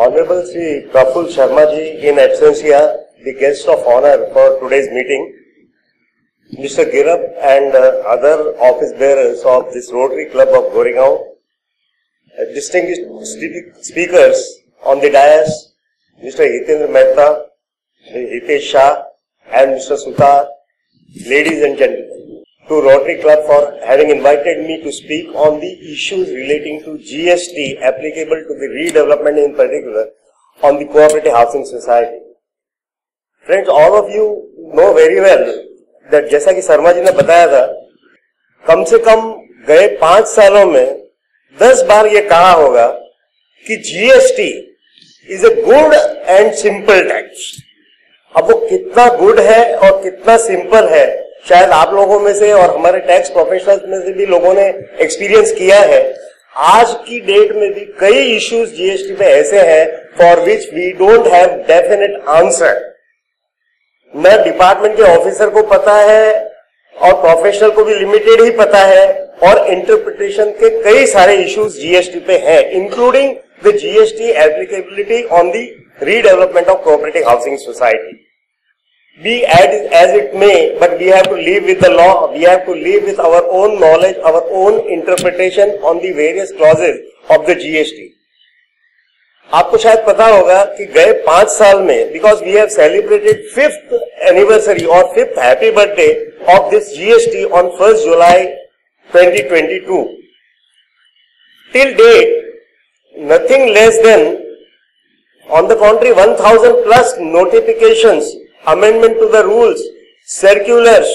Honorable Sri Praful Sharma ji in absentia, the guest of honor for today's meeting, Mr. Girab and other office bearers of this Rotary Club of Goregaon, distinguished speakers on the dais, Mr. Hitendra Mehta, Hitesh Shah and Mr. Sutar, ladies and gentlemen, to Rotary Club for having invited me to speak on the issues relating to GST applicable to the redevelopment in particular on the Cooperative Housing Society. Friends, all of you know very well that जैसा कि शर्मा जी ने बताया था, कम से कम गए 5 सालों में 10 बार ये कहा होगा कि GST is a good and simple tax. अब वो कितना गुड है और कितना सिंपल है, शायद आप लोगों में से और हमारे टैक्स प्रोफेशनल्स में से भी लोगों ने एक्सपीरियंस किया है. आज की डेट में भी कई इश्यूज जीएसटी में ऐसे हैं for which we don't have definite answer. न डिपार्टमेंट के ऑफिसर को पता है और प्रोफेशनल को भी लिमिटेड ही पता है, और इंटरप्रिटेशन के कई सारे इश्यूज जीएसटी पे हैं, including the GST applicability on the redevelopment of cooperative housing society. Be as it may, but we have to live with the law. We have to live with our own knowledge, our own interpretation on the various clauses of the GST. आपको शायद पता होगा कि गए 5 साल में, because we have celebrated 5th anniversary or 5th happy birthday of this GST on 1st July 2022. Till date, nothing less than, on the contrary, 1000 plus notifications, amendment to the rules, circulars,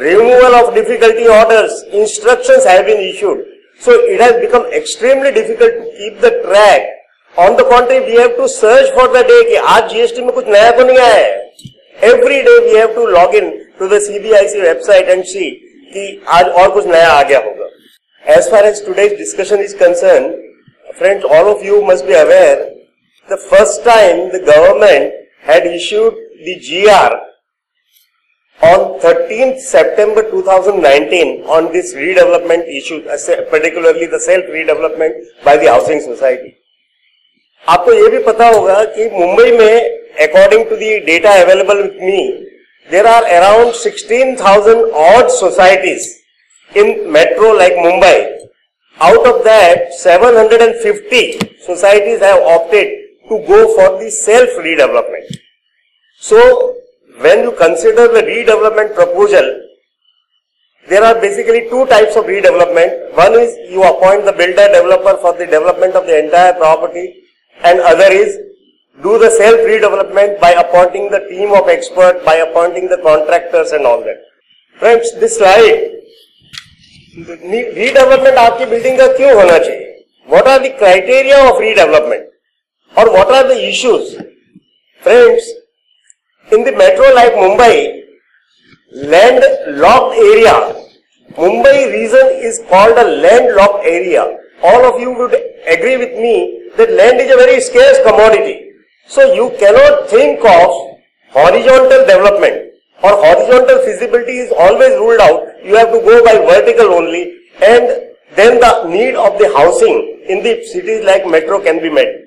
removal of difficulty orders, instructions have been issued. So it has become extremely difficult to keep the track. On the contrary, we have to search for the day कि आज GST में कुछ नया तो नहीं आया है. Every day we have to log in to the CBIC website and see कि आज और कुछ नया आ गया होगा. As far as today's discussion is concerned, friends, all of you must be aware, the first time the government had issued the GR on 13th September 2019 on this redevelopment issue, particularly the self-redevelopment by the housing society. आपको ये भी पता होगा कि मुंबई में, according to the data available with me, there are around 16,000 odd societies in metro like Mumbai. Out of that, 750 societies have opted to go for the self-redevelopment. So, when you consider the redevelopment proposal, there are basically 2 types of redevelopment. One is you appoint the builder developer for the development of the entire property, and other is do the self-redevelopment by appointing the team of experts, by appointing the contractors and all that. Friends, this slide, redevelopment आपकी building का क्यों होना चाहिए? What are the criteria of redevelopment? Or what are the issues? Friends, in the metro like Mumbai, land-locked area, Mumbai region is called a land-locked area. All of you would agree with me that land is a very scarce commodity. So you cannot think of horizontal development, or horizontal feasibility is always ruled out. You have to go by vertical only, and then the need of the housing in the cities like metro can be met.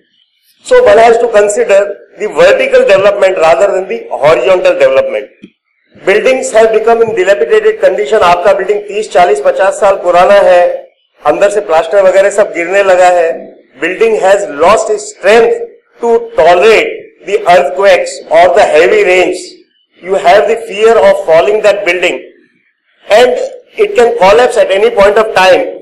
So one has to consider the vertical development rather than the horizontal development. Buildings have become in dilapidated condition. आपका building 30, 40, 50 साल पुराना है, अंदर से plaster वगैरह सब गिरने लगा है. Building has lost its strength to tolerate the earthquakes or the heavy rains. You have the fear of falling that building, and it can collapse at any point of time.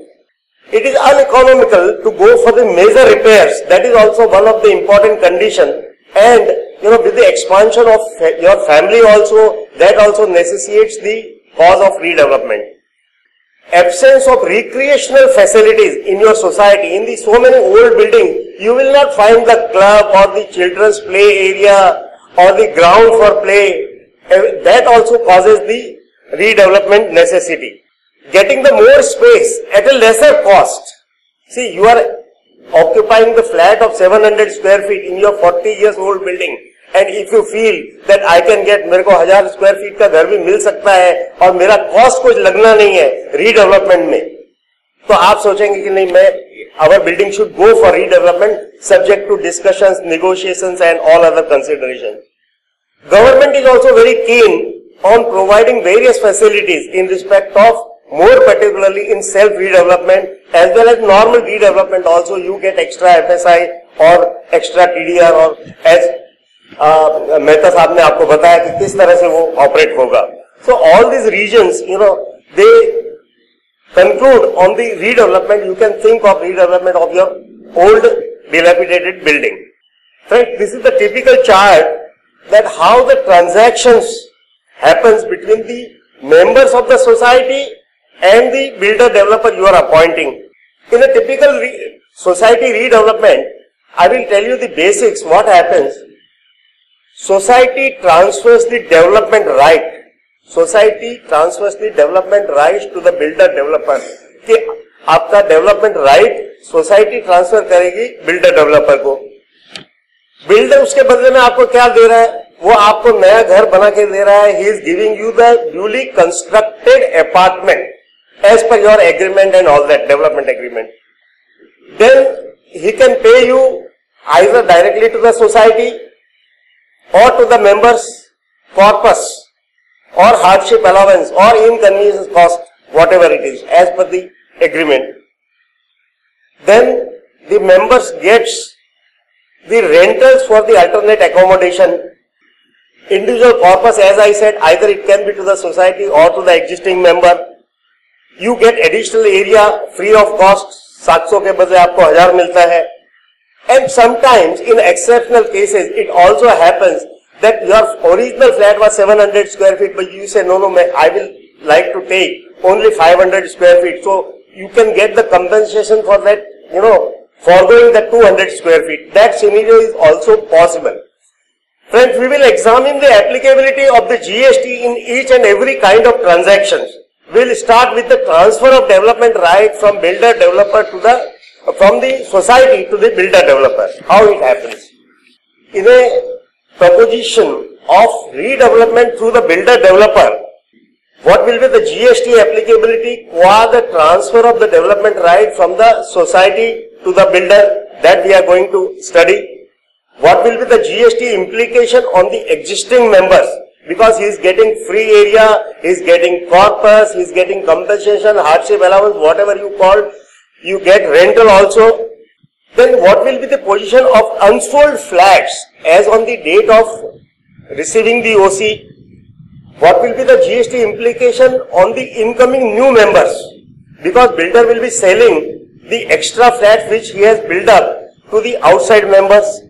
It is uneconomical to go for the major repairs. That is also one of the important conditions. And with the expansion of your family also, that also necessitates the cause of redevelopment. Absence of recreational facilities in your society. In the so many old buildings, you will not find the club or the children's play area or the ground for play. That also causes the redevelopment necessity. Getting the more space at a lesser cost. See, you are occupying the flat of 700 square feet in your 40 years old building, and if you feel that I can get, मेरे को 1000 square feet का घर भी मिल सकता है और मेरा cost कुछ लगना नहीं है रीडेवलपमेंट में, तो आप सोचेंगे कि नहीं, मैं our building should go for redevelopment subject to discussions, negotiations and all other considerations. Government is also very keen on providing various facilities in respect of more particularly in self-redevelopment as well as normal redevelopment also you get extra FSI or extra TDR or as Mehta साहब ने आपको बताया कि किस तरह से वो operate होगा. So all these regions, they conclude on the redevelopment. You can think of redevelopment of your old dilapidated building. Friends, this is the typical chart that how the transactions happens between the members of the society and the builder developer you are appointing. In a typical society redevelopment, I will tell you the basics. What happens? Society transfers the development right. Society transfers the development rights to the builder developer. कि आपका development right society transfer करेगी builder developer को. Builder उसके बदले में आपको क्या दे रहा है? वो आपको नया घर बना के दे रहा है. He is giving you the newly constructed apartment as per your agreement and all that development agreement. Then he can pay you either directly to the society or to the members corpus or hardship allowance or inconvenience cost, whatever it is, as per the agreement. Then the members gets the rentals for the alternate accommodation. Individual corpus, as I said, either it can be to the society or to the existing member. You get additional area free of cost. 700 के बदले आपको 1000 मिलता है. And sometimes in exceptional cases it also happens that your original flat was 700 square feet, but you say no, I will like to take only 500 square feet. So you can get the compensation for that, foregoing the 200 square feet. That scenario is also possible. Friends, we will examine the applicability of the GST in each and every kind of transactions. We will start with the transfer of development right from builder developer to from the society to the builder developer. How it happens? In a proposition of redevelopment through the builder developer, what will be the GST applicability qua the transfer of the development right from the society to the builder, that we are going to study. What will be the GST implication on the existing members? Because he is getting free area, he is getting corpus, he is getting compensation, hardship allowance, whatever you call, you get rental also. Then what will be the position of unsold flats as on the date of receiving the OC? What will be the GST implication on the incoming new members? Because builder will be selling the extra flats which he has built up to the outside members.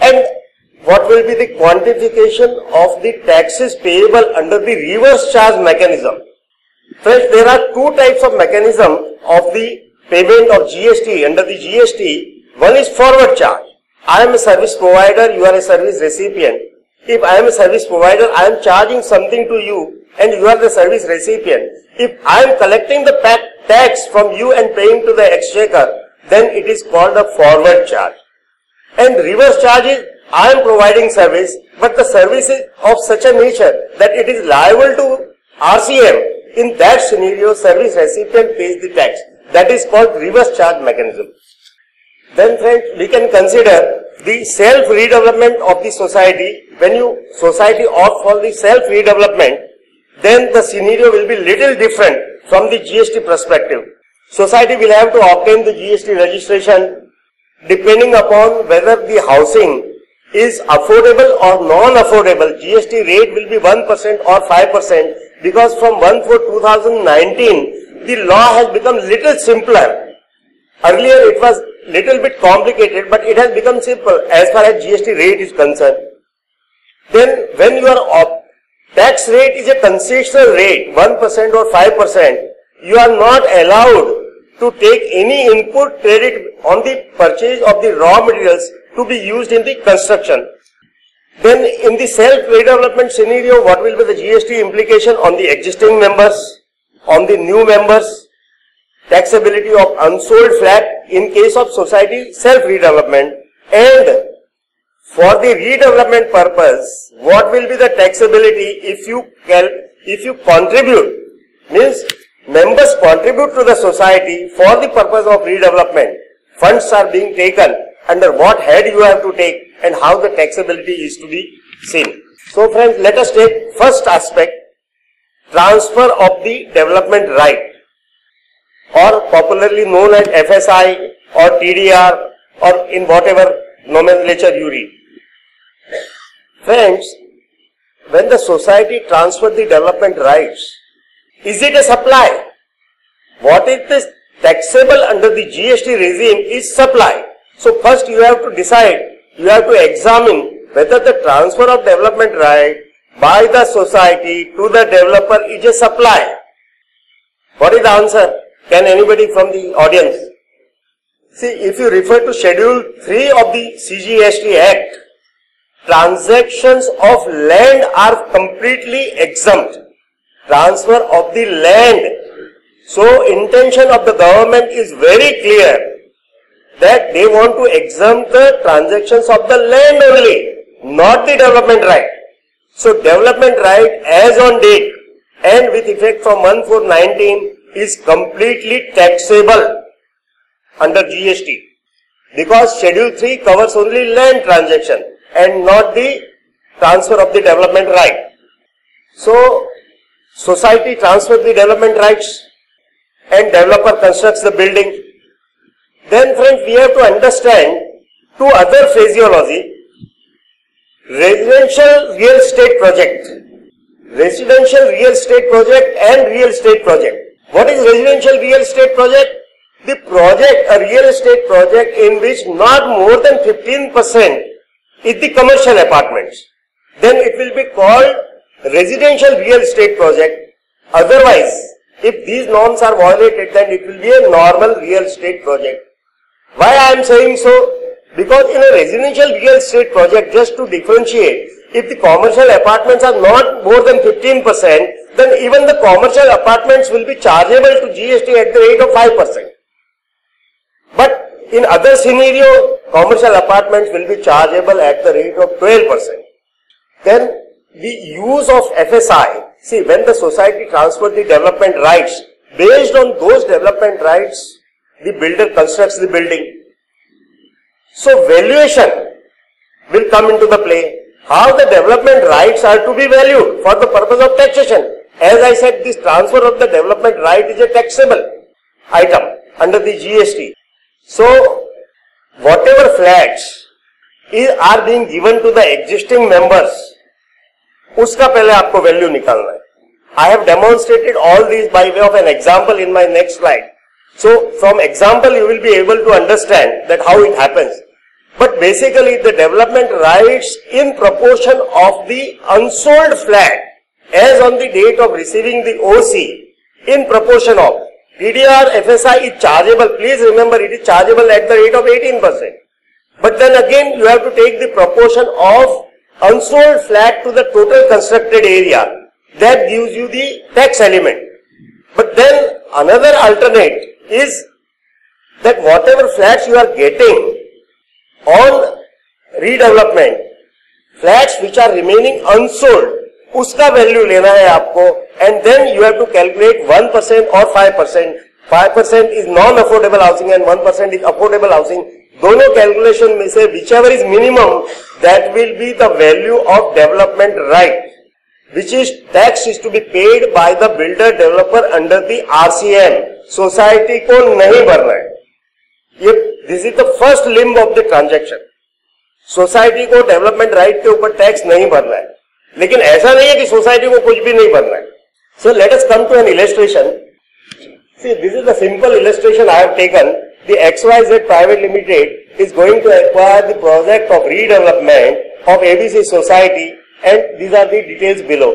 And what will be the quantification of the taxes payable under the reverse charge mechanism? Friends, there are two types of mechanism of the payment of GST under the GST. One is forward charge. I am a service provider, you are a service recipient. If I am a service provider, I am charging something to you and you are the service recipient. If I am collecting the tax from you and paying to the exchequer, then it is called a forward charge. And reverse charge is, I am providing service, but the service is of such a nature that it is liable to RCM. In that scenario, service recipient pays the tax. That is called reverse charge mechanism. Then friends, we can consider the self-redevelopment of the society. When society opt for the self-redevelopment, then the scenario will be little different from the GST perspective. Society will have to obtain the GST registration depending upon whether the housing is affordable or non-affordable. GST rate will be 1% or 5% because from 1/4/2019, the law has become little simpler. Earlier it was little bit complicated, but it has become simple as far as GST rate is concerned. Then when your tax rate is a concessional rate, 1% or 5%, you are not allowed to take any input credit on the purchase of the raw materials to be used in the construction. Then in the self-redevelopment scenario, what will be the GST implication on the existing members, on the new members, taxability of unsold flat in case of society self-redevelopment, and for the redevelopment purpose, what will be the taxability if you contribute, means members contribute to the society for the purpose of redevelopment. Funds are being taken, under what head you have to take, and how the taxability is to be seen. So friends, let us take first aspect, transfer of the development right, or popularly known as FSI or TDR, or in whatever nomenclature you read. Friends, when the society transfers the development rights, is it a supply? What is this taxable under the GST regime is supply. So first you have to decide, you have to examine whether the transfer of development right by the society to the developer is a supply. What is the answer? Can anybody from the audience? See, if you refer to Schedule 3 of the CGST Act, transactions of land are completely exempt. Transfer of the land. So, intention of the government is very clear that they want to exempt the transactions of the land only, not the development right. So, development right as on date and with effect from 1/4/19 is completely taxable under GST, because Schedule 3 covers only land transaction and not the transfer of the development right. So, society transfers the development rights and developer constructs the building. Then friends, we have to understand two other phraseology. Residential real estate project. Residential real estate project and real estate project. What is residential real estate project? The project, a real estate project in which not more than 15% is the commercial apartments. Then it will be called residential real estate project. Otherwise, if these norms are violated, then it will be a normal real estate project. Why I am saying so? Because in a residential real estate project, just to differentiate, if the commercial apartments are not more than 15%, then even the commercial apartments will be chargeable to GST at the rate of 5%. But in other scenario, commercial apartments will be chargeable at the rate of 12%. Then the use of FSI, see, when the society transfers the development rights, based on those development rights, the builder constructs the building. So valuation will come into the play. How the development rights are to be valued for the purpose of taxation. As I said, this transfer of the development right is a taxable item under the GST. So whatever flats are being given to the existing members, उसका पहले आपको value निकालना है. I have demonstrated all these by way of an example in my next slide. So from example you will be able to understand that how it happens. But basically the development rights in proportion of the unsold flat as on the date of receiving the OC in proportion of TDR FSI is chargeable. Please remember, it is chargeable at the rate of 18%. But then again you have to take the proportion of unsold flat to the total constructed area. That gives you the tax element. But then another alternate is that whatever flats you are getting on redevelopment, flats which are remaining unsold, उसका value लेना है आपको, and then you have to calculate 1% or 5%. 5% is non-affordable housing and 1% is affordable housing. दोनों calculation में से whichever is minimum, that will be the value of development right, which is tax is to be paid by the builder developer under the RCM. Society को नहीं भरना है. ये this is the first limb of the transaction. Society को development right के ऊपर tax नहीं भरना है, लेकिन ऐसा नहीं है कि सोसाइटी को कुछ भी नहीं भरना है. So let us come to an illustration. See, this is the simple illustration I have taken. The XYZ Private Limited is going to acquire the project of redevelopment of ABC Society, and these are the details below.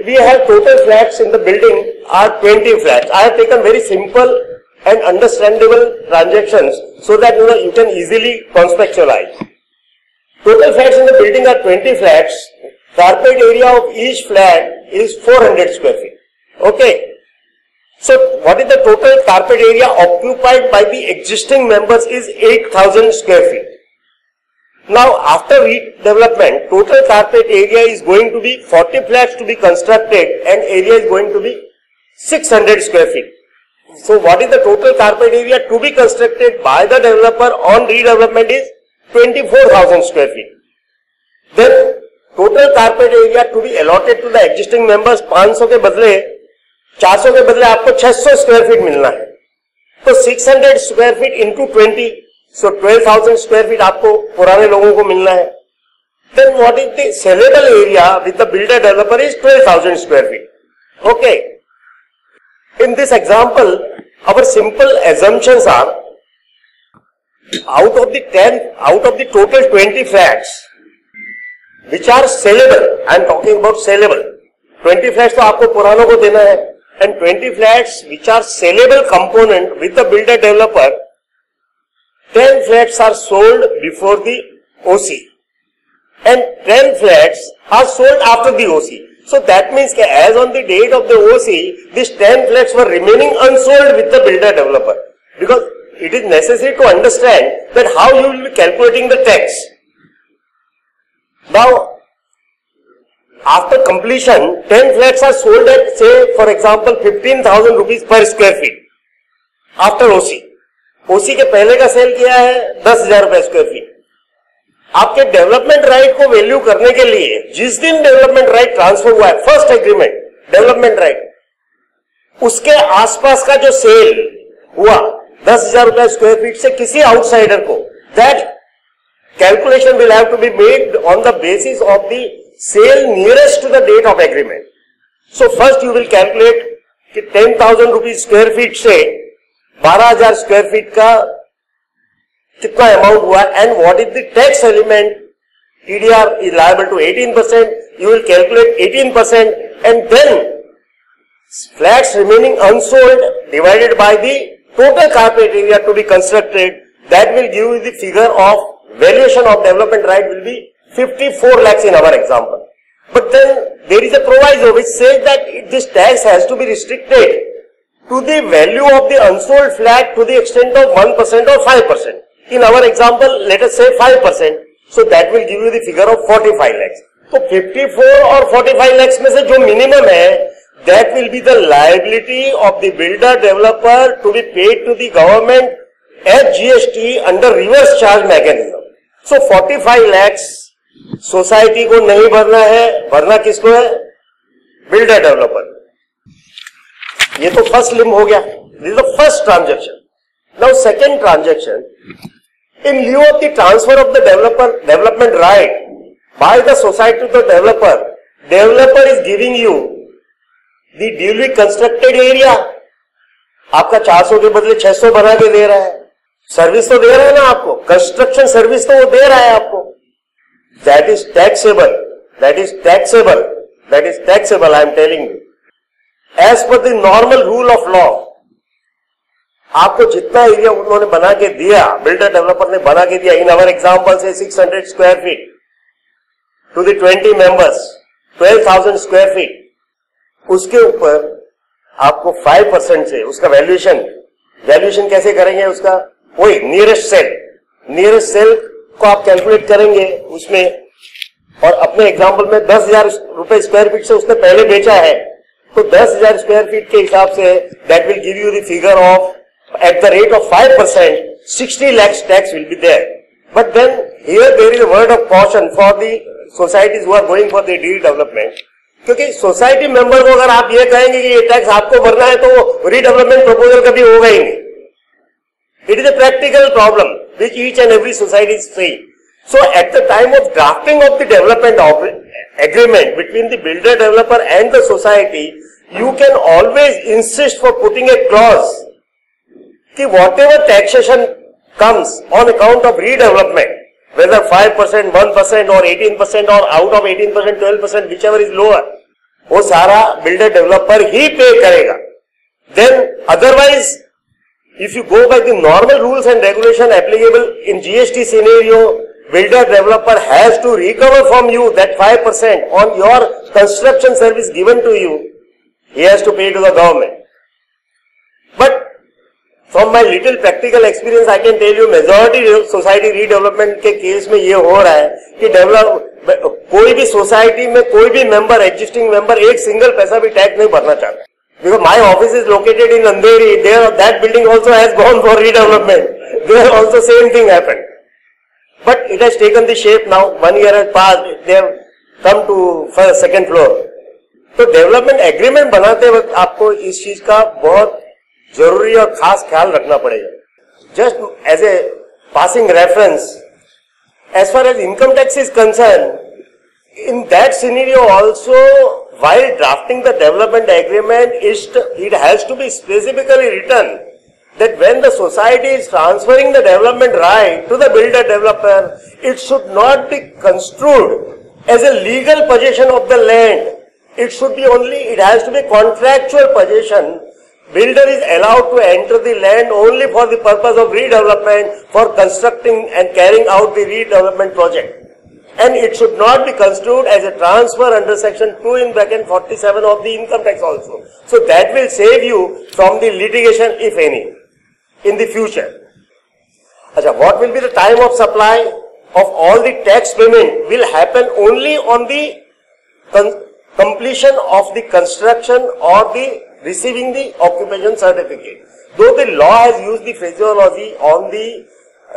We have total flats in the building are 20 flats. I have taken very simple and understandable transactions so that you can easily conceptualize. Total flats in the building are 20 flats. Carpet area of each flat is 400 square feet. Okay. So what is the total carpet area occupied by the existing members is 8,000 square feet. Now after redevelopment, total carpet area is going to be 40 flats to be constructed and area is going to be 600 square feet. So what is the total carpet area to be constructed by the developer on redevelopment is 24,000 square feet. Then total carpet area to be allotted to the existing members 500 के बदले 400 के बदले आपको 600 square feet मिलना है. तो 600 square feet into 20, सो 12,000 square feet आपको पुराने लोगों को मिलना है. Then what is the sellable area with the builder developer is 12,000 square feet. Okay. In this example, our simple assumptions are out of the total 20 flats which are sellable. I am talking about sellable. 20 flats तो आपको पुरानों को देना है, and 20 flats which are sellable component with the builder developer. 10 flats are sold before the OC. And 10 flats are sold after the OC. So that means that as on the date of the OC, these 10 flats were remaining unsold with the builder developer. Because it is necessary to understand that how you will be calculating the tax. Now, after completion, 10 flats are sold at, say, for example, 15,000 rupees per square feet. After OC. OC के पहले का cell किया है 10,000 रुपए square feet. आपके development right को value करने के लिए जिस दिन डेवलपमेंट राइट ट्रांसफर हुआ है, फर्स्ट एग्रीमेंट डेवलपमेंट राइट, उसके आसपास का जो सेल हुआ 10,000 रुपए स्क्वायर फीट से किसी आउटसाइडर को, that calculation will have to be made on the basis of the sale nearest to the date of agreement. So first you will calculate कि 10,000 रुपीज स्क्वायर फीट से 12,000 square feet का कितना amount हुआ, and what is the tax element. TDR is liable to 18%. You will calculate 18%, and then flats remaining unsold divided by the total carpet area to be constructed. That will give you the figure of valuation of development right will be 54 lakhs in our example. But then there is a proviso which says that this tax has to be restricted to the value of the unsold flat to the extent of 1% or 5%. In our example, let us say 5%. So that will give you the figure of 45 lakhs. So 54 or 45 lakhs में से जो minimum है, that will be the liability of the builder developer to be paid to the government as GST under reverse charge mechanism. So 45 lakhs society को नहीं भरना है, भरना किसको है? Builder developer. ये तो फर्स्ट लिम हो गया. This is the first transaction. Now second transaction, in lieu of the transfer of the development right by the society to the developer is giving you the duly constructed area. आपका 400 के बदले 600 बना के दे रहा है. Service तो दे रहा है ना आपको, कंस्ट्रक्शन सर्विस तो वो दे रहा है आपको. That is taxable. That is taxable. That is taxable, I am telling you. As per the normal rule of law, आपको जितना एरिया उन्होंने बना के दिया, बिल्डर डेवलपर ने बना के दिया, इन अवर एग्जांपल से 600 square feet to the 20 members, 12,000 square feet, उसके ऊपर आपको 5% से उसका वैल्यूएशन कैसे करेंगे? उसका वही नियरेस्ट सेल को आप कैलकुलेट करेंगे उसमें, और अपने एग्जांपल में 10,000 रुपए स्क्वायर फीट से उसने पहले बेचा है, तो 10,000 स्क्वायर फीट के हिसाब say that will give you the figure of at the rate of 5%, 60 lakhs tax will be there. But then here there is a word of caution for the societies who are going for the redevelopment. क्योंकि society member को अगर आप ये कहेंगे कि ये tax आपको भरना है, तो रीडेवलपमेंट प्रपोजल कभी होगा ही नहीं. It is a practical problem which each and every society is facing. So at the time of drafting of the development agreement between the builder developer and the society, you can always insist for putting a clause कि whatever taxation comes on account of redevelopment, whether 5%, 1% or 18% or out of 18%, 12%, whichever is lower, वो सारा builder developer ही pay करेगा. Then otherwise, if you go by the normal rules and regulation applicable in GST scenario, builder developer has to recover from you that 5% on your construction service given to you. He has to pay to the government. But from my little practical experience, I can tell you majority society redevelopment के case में ये हो रहा है कि कोई भी society में कोई भी मेंबर, एग्जिस्टिंग मेंबर, एक सिंगल पैसा भी टैक्स नहीं भरना चाहता. Because my office is located in Andheri, there that building also has gone for redevelopment. There also same thing happened. But it has taken the shape now. 1 year has passed. They have come to first, second floor. तो development agreement बनाते वक्त आपको इस चीज का बहुत जरूरी और खास ख्याल रखना पड़ेगा. Just as a passing reference, as far as income tax is concerned, in that scenario also, while drafting the development agreement, it has to be specifically written that when the society is transferring the development right to the builder developer, it should not be construed as a legal possession of the land. It should be only, it has to be contractual possession. Builder is allowed to enter the land only for the purpose of redevelopment, for constructing and carrying out the redevelopment project. And it should not be construed as a transfer under section 2 in bracket 47 of the income tax also. So that will save you from the litigation, if any, in the future. Achha, what will be the time of supply of all the tax payment will happen only on the completion of the construction or the receiving the occupation certificate. Though the law has used the phraseology on the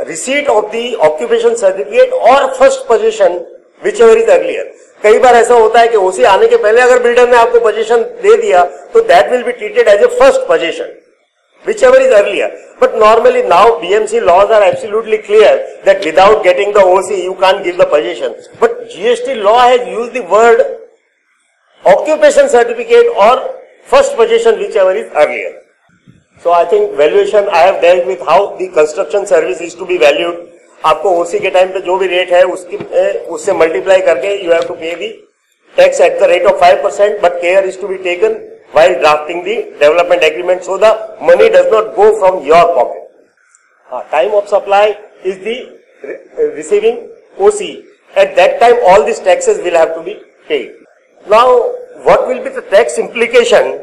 receipt of the occupation certificate or first possession, whichever is earlier. कई बार ऐसा होता है कि ओसी आने के पहले अगर builder ने आपको पोजीशन दे दिया तो that will be treated as a first possession, whichever is earlier. But normally now BMC laws are absolutely clear that without getting the OC you can't give the possession. But GST law has used the word occupation certificate or first possession, whichever is earlier. So I think valuation I have dealt with how the construction service is to be valued. आपको OC के time पे जो भी rate है उससे multiply करके you have to pay the tax at the rate of 5%, but care is to be taken while drafting the development agreement so the money does not go from your pocket. Time of supply is the receiving OC. At that time all these taxes will have to be paid. Now, what will be the tax implication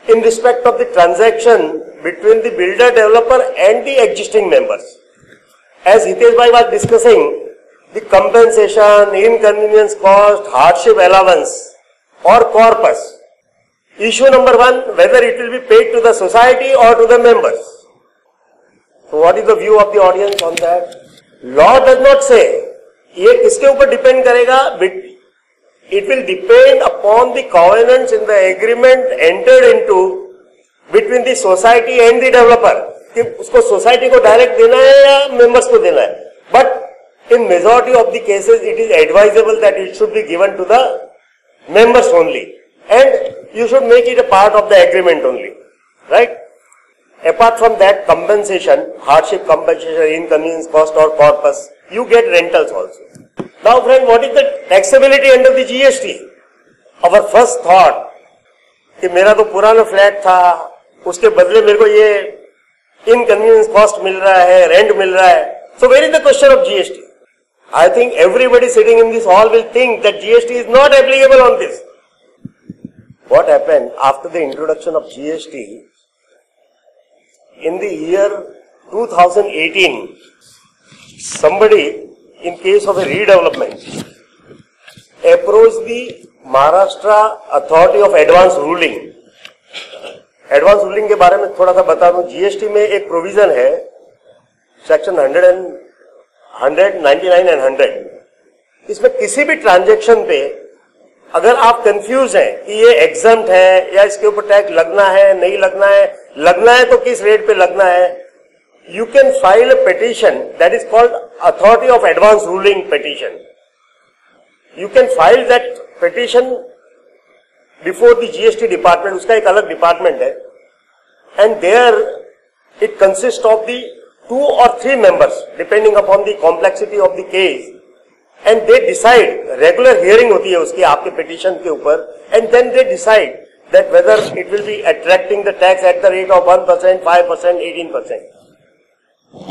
in respect of the transaction between the builder developer and the existing members? As Hitesh Bhai was discussing, the compensation, inconvenience cost, hardship allowance or corpus. Issue number one, whether it will be paid to the society or to the members. So what is the view of the audience on that? Law does not say. ये किसके ऊपर depend करेगा? It will depend upon the covenants in the agreement entered into between the society and the developer. कि उसको society को direct देना है या members को देना है. But in majority of the cases, it is advisable that it should be given to the members only, and you should make it a part of the agreement only, right? Apart from that, compensation, hardship compensation, inconvenience cost or corpus, you get rentals also. Now friend, what is the taxability under the GST? Our first thought कि मेरा तो पुराना flat था, उसके बदले मेरे को ये inconvenience cost मिल रहा है, rent मिल रहा है. So where is the question of GST? I think everybody sitting in this hall will think that GST is not applicable on this. What happened after the introduction of GST? In the year 2018, somebody, in case of a redevelopment, approached the Maharashtra Authority of Advance Ruling. Advance ruling के बारे में थोड़ा सा बता दूं. GST में एक provision है, सेक्शन 199 एंड 100. इसमें किसी भी ट्रांजैक्शन पे अगर आप कंफ्यूज हैं कि ये एग्जम्प्ट है या इसके ऊपर टैक्स लगना है नहीं लगना है तो किस रेट पे लगना है, you can file a petition that is called Authority of Advance Ruling petition. You can file that petition before the GST department. उसका एक अलग डिपार्टमेंट है, and there it consists of the 2 or 3 members depending upon the complexity of the case, and they decide. Regular hearing होती है उसकी आपके petition के ऊपर, and then they decide that whether it will be attracting the tax at the rate of 1%, 5%, 18%.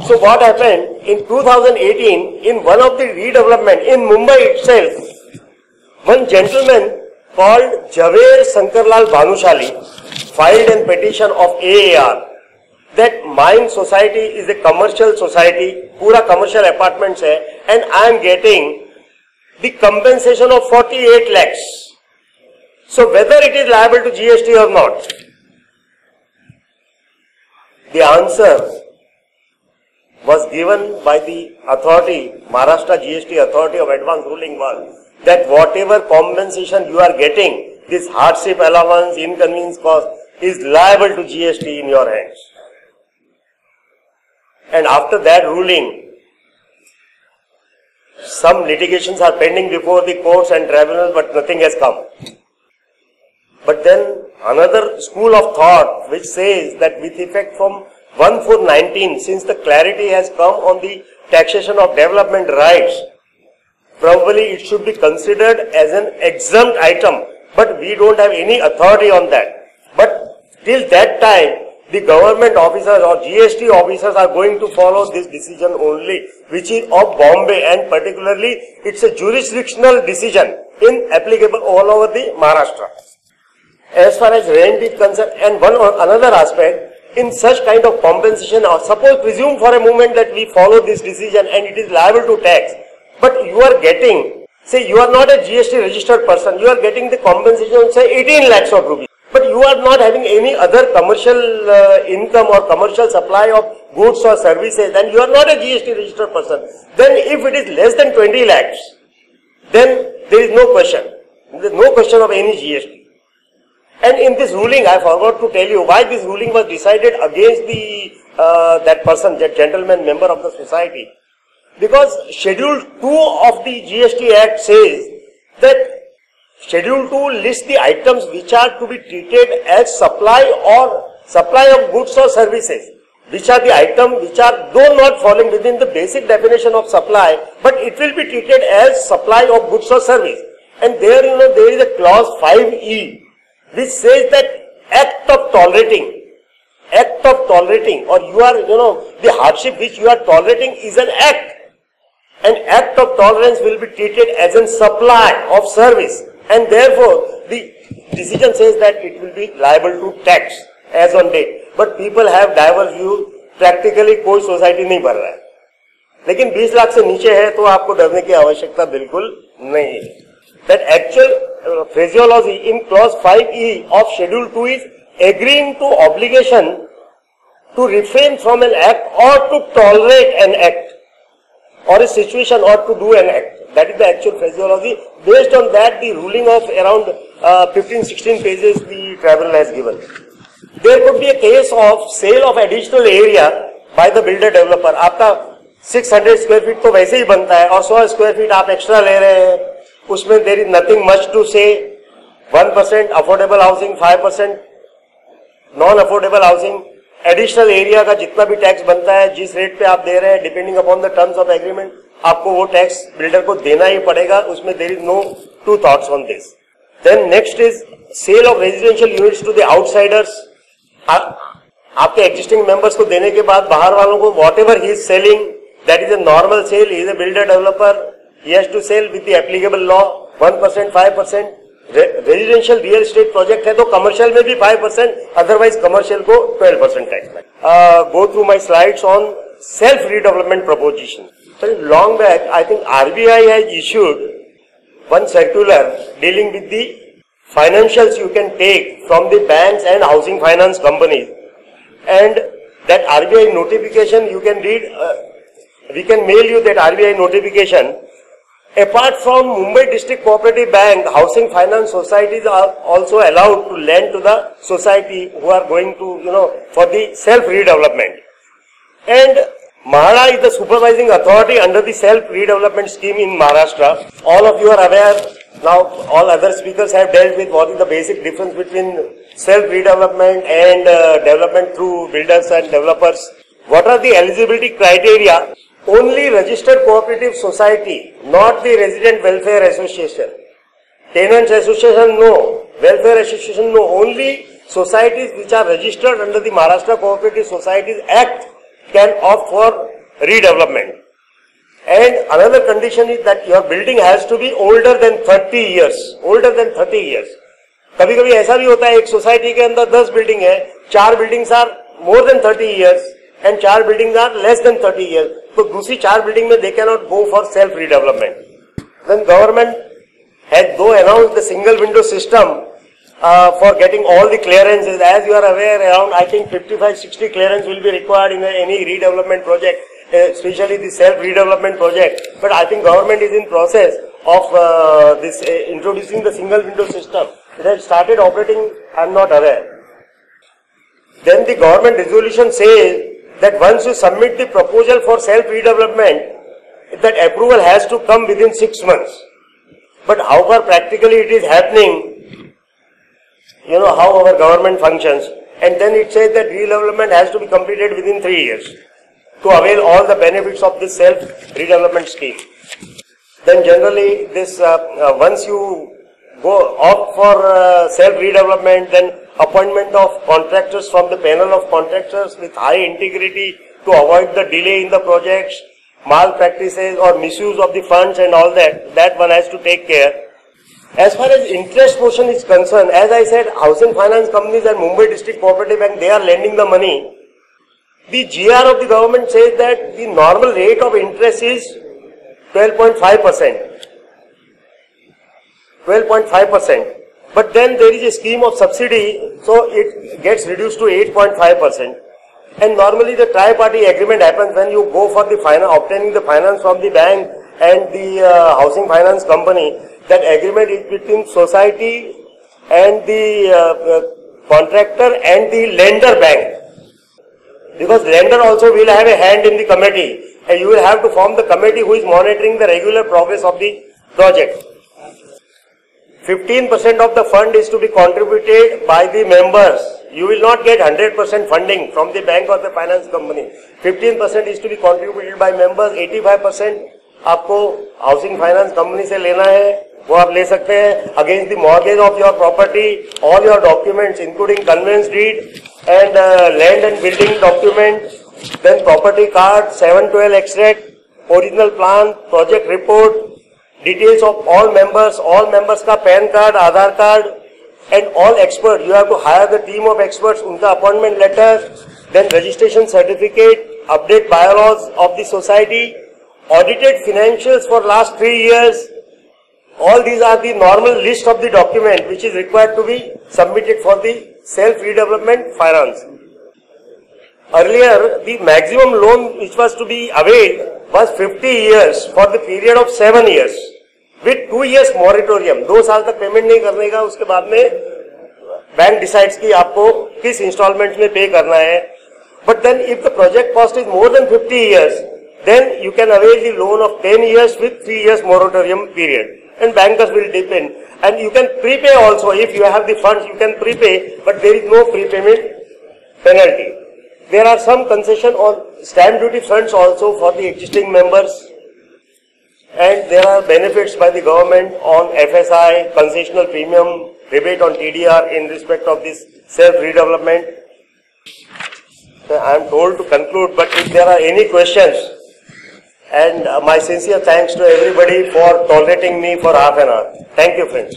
So what happened in 2018, in one of the redevelopment in Mumbai itself, one gentleman called Javer Sankarlal Bhanushali filed a petition of AAR that mine society is a commercial society, पूरा commercial apartments है, and I am getting the compensation of 48 lakhs. So whether it is liable to GST or not, the answer was given by the authority, Maharashtra GST Authority of Advance Ruling was that whatever compensation you are getting, this hardship allowance, inconvenience cost, is liable to GST in your hands. And after that ruling, some litigations are pending before the courts and tribunals, but nothing has come. But then another school of thought which says that with effect from 1/4/19, since the clarity has come on the taxation of development rights, probably it should be considered as an exempt item, but we don't have any authority on that. But till that time, the government officers or GST officers are going to follow this decision only, which is of Bombay, and particularly it's a jurisdictional decision in applicable all over the Maharashtra. As far as rent is concerned, and another aspect, in such kind of compensation, or suppose presume for a moment that we follow this decision and it is liable to tax, but you are getting, say you are not a GST registered person, you are getting the compensation say 18 lakhs of rupees, but you are not having any other commercial income or commercial supply of goods or services, and you are not a GST registered person, then if it is less than 20 lakhs, then there is no question, there is no question of any GST. And in this ruling, I forgot to tell you why this ruling was decided against the that person, that gentleman member of the society. Because Schedule 2 of the GST Act says that Schedule 2 lists the items which are to be treated as supply of goods or services, which are the items which are though not falling within the basic definition of supply, but it will be treated as supply of goods or service. And there, there is a clause 5E. Which says that act of tolerating, or you are, the hardship which you are tolerating is an act. An act of tolerance will be treated as a supply of service, and therefore the decision says that it will be liable to tax as on date. But people have diverse views, practically कोई society नहीं भर रहा है, लेकिन 20 लाख से नीचे है तो आपको डरने की आवश्यकता बिल्कुल नहीं है. That actual phraseology in clause 5E of Schedule 2 is agreeing to obligation to refrain from an act or to tolerate an act or a situation or to do an act. That is the actual phraseology. Based on that, the ruling of around 15-16 pages the tribunal has given. There could be a case of sale of additional area by the builder developer. आपका 600 square feet तो वैसे ही बनता है और 100 square feet आप extra ले रहे हैं, उसमें there is nothing much to say. 1% affordable housing, 5% non affordable housing, additional area का जितना भी टैक्स बनता है जिस रेट पे आप दे रहे हैं depending upon the terms of agreement आपको वो टैक्स बिल्डर को देना ही पड़ेगा. उसमें there is no two thoughts on this. Then next is sale of residential units to the outsiders. आपके एग्जिस्टिंग मेंबर्स को देने के बाद बाहर वालों को whatever he is selling that is a normal sale. He is a builder developer, he has to sell with the applicable law 1%, 5%. Residential real estate project है तो कमर्शियल में भी 5%, अदरवाइज कमर्शियल को 12% टैक्स में. Go through my slides on self redevelopment preposition. Long back I think RBI has issued one circular dealing with the financials you can take from the banks and housing finance companies, and that RBI notification you can read, we can mail you that RBI notification. Apart from Mumbai District Cooperative Bank, housing finance societies are also allowed to lend to the society who are going to, for the self redevelopment. And Mahara is the supervising authority under the self redevelopment scheme in Maharashtra. All of you are aware. Now, all other speakers have dealt with what is the basic difference between self-redevelopment and development through builders and developers. What are the eligibility criteria? Only registered cooperative society, not the resident welfare association. Tenants association, no. Welfare association, no. Only societies which are registered under the Maharashtra Cooperative Societies Act can opt for redevelopment. And another condition is that your building has to be older than 30 years. Older than 30 years. कभी कभी ऐसा भी होता है एक society के अंदर 10 building है, 4 buildings are more than 30 years and 4 buildings are less than 30 years. तो दूसरी 4 बिल्डिंग में they cannot go for self redevelopment. Then government has though announced the single window system, for getting all the clearances. As you are aware, around I think 55-60 clearance will be required in any redevelopment project, especially the self-redevelopment project. But I think government is in process of introducing the single window system. It has started operating, I am not aware. Then the government resolution says that once you submit the proposal for self-redevelopment, that approval has to come within 6 months. But how far practically it is happening, you know how our government functions, and then it says that redevelopment has to be completed within 3 years to avail all the benefits of this self-redevelopment scheme. Then generally this, once you go opt for self-redevelopment, then appointment of contractors from the panel of contractors with high integrity to avoid the delay in the projects, malpractices or misuse of the funds and all that, that one has to take care. As far as interest portion is concerned, as I said, housing finance companies and Mumbai District Cooperative Bank, they are lending the money. The GR of the government says that the normal rate of interest is 12.5%. 12.5%. But then there is a scheme of subsidy, so it gets reduced to 8.5%. And normally the tri-party agreement happens when you go for the obtaining the finance from the bank and the housing finance company. That agreement is between society and the contractor and the lender bank. Because lender also will have a hand in the committee, and you will have to form the committee who is monitoring the regular progress of the project. 15% of the fund is to be contributed by the members. You will not get 100% funding from the bank or the finance company. 15% is to be contributed by members. 85% आपको housing finance company से लेना है, वो आप ले सकते हैं against the mortgage of your property, all your documents including conveyance deed and land and building document, then property card, 712 extract, original plan, project report, details of all members का PAN card, Aadhaar card, and all experts. You have to hire the team of experts, उनका appointment letter, then registration certificate, update bylaws of the society, audited financials for last 3 years. All these are the normal list of the document which is required to be submitted for the self-redevelopment finance. Earlier, the maximum loan which was to be availed was 50 years for the period of 7 years with 2 years moratorium. 2 साल तक payment नहीं करने का, उसके बाद में bank decides कि आपको किस इंस्टॉलमेंट में पे करना है. But then if the project cost is more than 50 years, then you can avail the loan of 10 years with 3 years moratorium period. And bankers will depend. And you can prepay also. If you have the funds, you can prepay, but there is no prepayment penalty. There are some concession on stamp duty funds also for the existing members. And there are benefits by the government on FSI, concessional premium, rebate on TDR in respect of this self-redevelopment. So I am told to conclude, but if there are any questions, and my sincere thanks to everybody for tolerating me for half an hour. Thank you, friends.